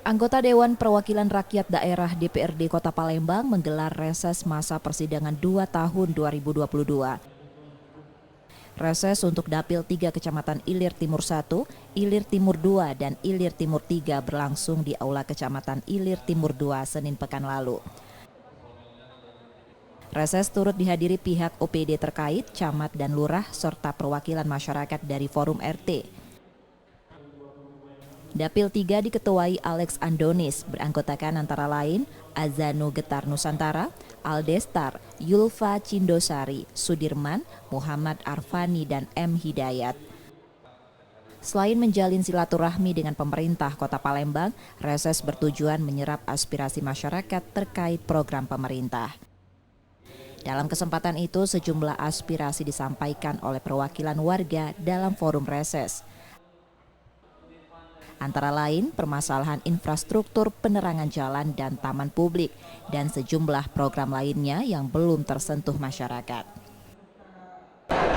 Anggota Dewan Perwakilan Rakyat Daerah DPRD Kota Palembang menggelar reses masa persidangan 2 tahun 2022. Reses untuk Dapil 3 Kecamatan Ilir Timur 1, Ilir Timur 2, dan Ilir Timur 3 berlangsung di Aula Kecamatan Ilir Timur 2 Senin pekan lalu. Reses turut dihadiri pihak OPD terkait, camat dan lurah, serta perwakilan masyarakat dari Forum RT. Dapil 3 diketuai Alex Andonis, beranggotakan antara lain Azanu Getar Nusantara, Aldestar, Yulfa Cindosari, Sudirman, Muhammad Arfani, dan M. Hidayat. Selain menjalin silaturahmi dengan pemerintah Kota Palembang, reses bertujuan menyerap aspirasi masyarakat terkait program pemerintah. Dalam kesempatan itu, sejumlah aspirasi disampaikan oleh perwakilan warga dalam forum reses. Antara lain permasalahan infrastruktur, penerangan jalan dan taman publik, dan sejumlah program lainnya yang belum tersentuh masyarakat.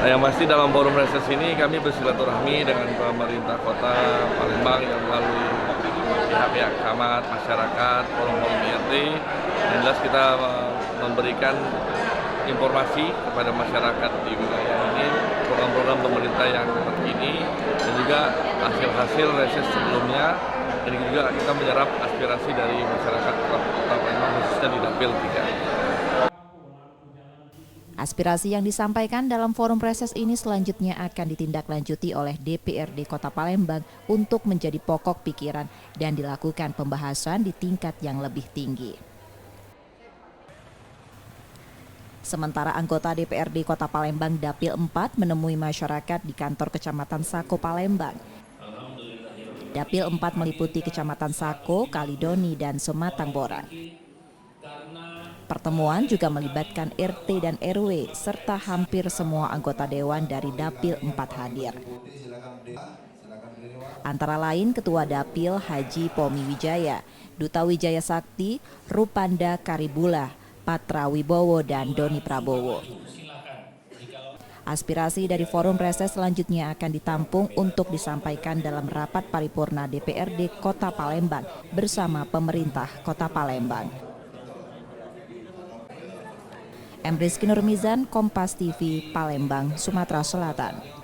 Yang pasti dalam forum reses ini kami bersilaturahmi dengan pemerintah Kota Palembang yang melalui pihak-pihak camat, masyarakat, forum-forum RT. Yang jelas kita memberikan informasi kepada masyarakat di wilayah ini, program-program pemerintah yang terkini, dan juga hasil-hasil reses sebelumnya, dan juga kita menyerap aspirasi dari masyarakat Kota Palembang khususnya di Dapil 3. Aspirasi yang disampaikan dalam forum reses ini selanjutnya akan ditindaklanjuti oleh DPRD Kota Palembang untuk menjadi pokok pikiran dan dilakukan pembahasan di tingkat yang lebih tinggi. Sementara anggota DPRD Kota Palembang Dapil 4 menemui masyarakat di kantor Kecamatan Sako Palembang. Dapil 4 meliputi Kecamatan Sako, Kalidoni, dan Sematang Borang. Pertemuan juga melibatkan RT dan RW serta hampir semua anggota dewan dari Dapil 4 hadir. Antara lain Ketua Dapil Haji Pomi Wijaya, Duta Wijaya Sakti, Rupanda Karibula, Patra Wibowo, dan Doni Prabowo. Aspirasi dari forum reses selanjutnya akan ditampung untuk disampaikan dalam rapat paripurna DPRD Kota Palembang bersama pemerintah Kota Palembang. M. Rizky Nurmizan, Kompas TV, Palembang, Sumatera Selatan.